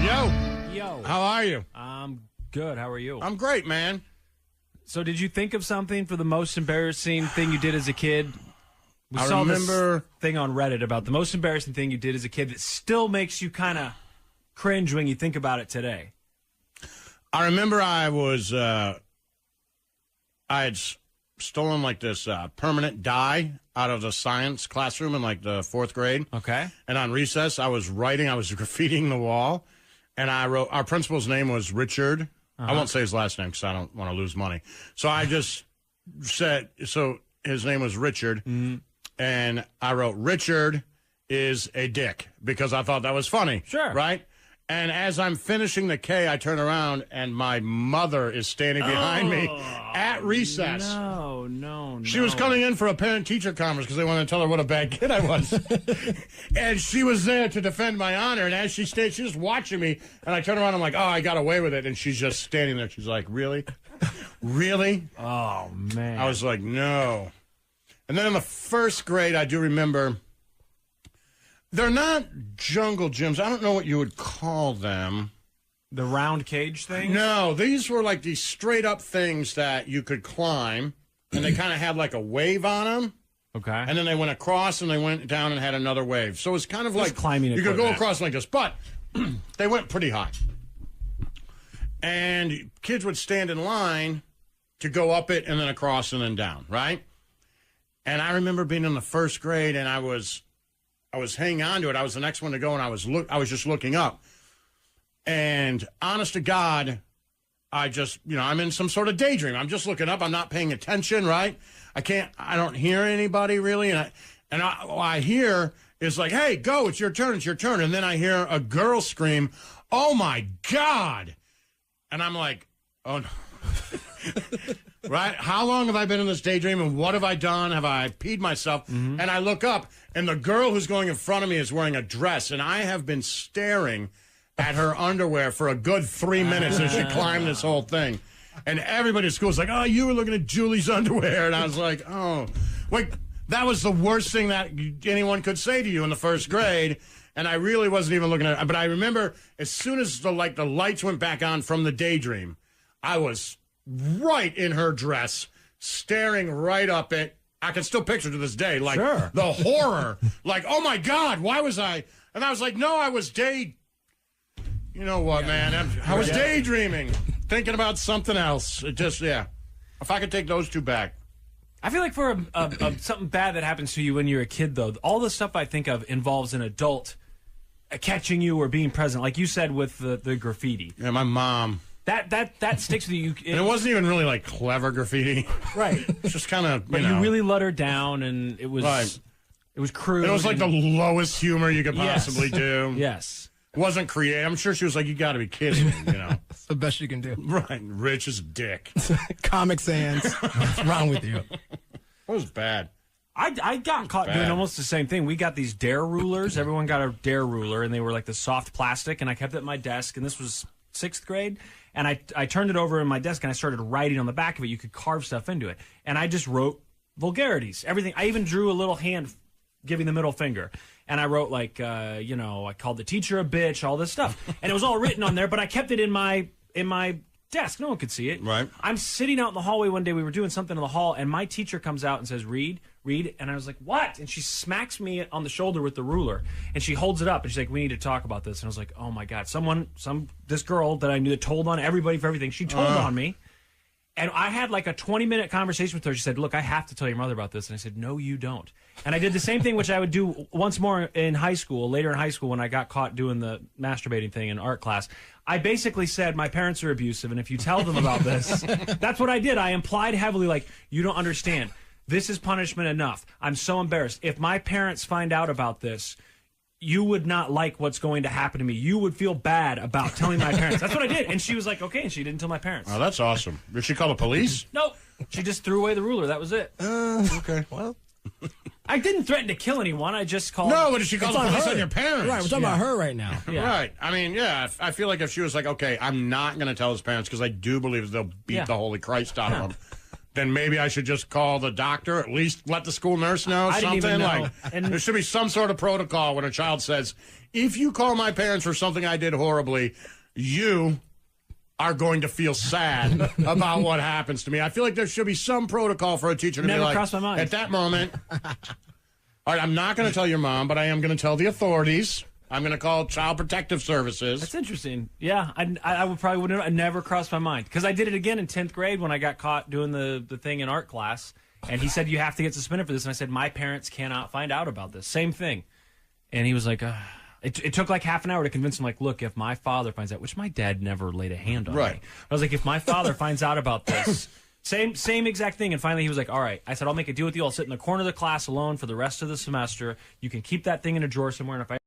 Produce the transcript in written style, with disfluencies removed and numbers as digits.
Yo. Yo. How are you? I'm good. How are you? I'm great, man. So did you think of something for the most embarrassing thing you did as a kid? We saw remember this thing on Reddit about the most embarrassing thing you did as a kid that still makes you kind of cringe when you think about it today. I remember I had stolen like this permanent die out of the science classroom in like the 4th grade. Okay. And on recess, I was graffitiing the wall, and I wrote, our principal's name was Richard. I won't say his last name because I don't want to lose money. So I just said, so his name was Richard, and I wrote, Richard is a dick, because I thought that was funny. Sure. Right? And as I'm finishing the K, I turn around, and my mother is standing behind me at recess. No. She was coming in for a parent-teacher conference because they wanted to tell her what a bad kid I was. And she was there to defend my honor. And as she stayed, she was watching me. And I turn around, I'm like, oh, I got away with it. And she's just standing there. She's like, really? Really? Oh, man. I was like, no. And then in the 1st grade, I do remember, they're not jungle gyms. I don't know what you would call them. The round cage thing? No, these were like these straight-up things that you could climb. And they kind of had like a wave on them. Okay. And then they went across and they went down and had another wave. So it's kind of like climbing you could go across like this. But they went pretty high. And kids would stand in line to go up it and then across and then down, right? And I remember being in the 1st grade and I was hanging on to it. I was the next one to go and I was just looking up. And honest to God, I just, I'm in some sort of daydream. I'm just looking up. I'm not paying attention, right? I don't hear anybody really. And what I hear is like, hey, go, it's your turn, it's your turn. And then I hear a girl scream, oh my God. And I'm like, oh no. Right? How long have I been in this daydream and what have I done? Have I peed myself? And I look up and the girl who's going in front of me is wearing a dress. And I have been staring at her underwear for a good 3 minutes as she climbed this whole thing. And everybody at school was like, oh, you were looking at Julie's underwear. And I was like, oh. Like, that was the worst thing that anyone could say to you in the 1st grade. And I really wasn't even looking at it. But I remember as soon as the lights went back on from the daydream, I was right in her dress, staring right up at, I can still picture to this day, like the horror. Like, oh my God, why was I? And I was like, no, I was you know what, man? I was daydreaming, thinking about something else. It just, If I could take those two back. I feel like for something bad that happens to you when you're a kid, though, all the stuff I think of involves an adult catching you or being present, like you said with the graffiti. Yeah, my mom. That sticks with you. And it wasn't even really like clever graffiti. Right. It's just kind of, But you really let her down, and it was it was crude. It was like the lowest humor you could possibly do. Yes. Wasn't creative. I'm sure she was like, you got to be kidding me, It's the best you can do. Right. Rich as a dick. Comic Sans. What's wrong with you? It was bad. I got caught doing almost the same thing. We got these Dare rulers. Everyone got a Dare ruler, and they were like the soft plastic, and I kept it at my desk, and this was 6th grade, and I turned it over in my desk, and I started writing on the back of it. You could carve stuff into it, and I just wrote vulgarities, everything. I even drew a little hand giving the middle finger. And I wrote, like, I called the teacher a bitch, all this stuff. And it was all written on there, but I kept it in my desk. No one could see it. Right. I'm sitting out in the hallway one day. We were doing something in the hall, and my teacher comes out and says, read. And I was like, what? And she smacks me on the shoulder with the ruler. And she holds it up, and she's like, we need to talk about this. And I was like, oh, my God. This girl that I knew that told on everybody for everything, she told on me. And I had like a 20-minute conversation with her. She said, look, I have to tell your mother about this. And I said, no, you don't. And I did the same thing, which I would do once more in high school, later in high school when I got caught doing the masturbating thing in art class. I basically said, my parents are abusive, and if you tell them about this, that's what I did. I implied heavily, like, you don't understand. This is punishment enough. I'm so embarrassed. If my parents find out about this, you would not like what's going to happen to me. You would feel bad about telling my parents. That's what I did. And she was like, okay, and she didn't tell my parents. Oh, that's awesome. Did she call the police? Nope. She just threw away the ruler. That was it. Okay. Well, I didn't threaten to kill anyone. I just called... No, but did she call the police on your parents? Right, we're talking about her right now. Yeah. Right. I mean, I feel like if she was like, okay, I'm not going to tell his parents because I do believe they'll beat the Holy Christ out of them. then maybe I should just call the doctor, at least let the school nurse know I didn't something. even know. Like, And there should be some sort of protocol when a child says, if you call my parents for something I did horribly, you are going to feel sad about what happens to me. I feel like there should be some protocol for a teacher to Never be like, crossed my mind. at that moment, all right, I'm not going to tell your mom, but I am going to tell the authorities. I'm going to call Child Protective Services. That's interesting. Yeah, I would probably wouldn't. I never crossed my mind because I did it again in 10th grade when I got caught doing the thing in art class, and he said you have to get suspended for this, and I said my parents cannot find out about this. Same thing, and he was like, it took like half an hour to convince him. Like, look, if my father finds out, which my dad never laid a hand on Right. me. I was like, if my father finds out about this. Same exact thing. And finally he was like, all right. I said, I'll make a deal with you. I'll sit in the corner of the class alone for the rest of the semester. You can keep that thing in a drawer somewhere. And if I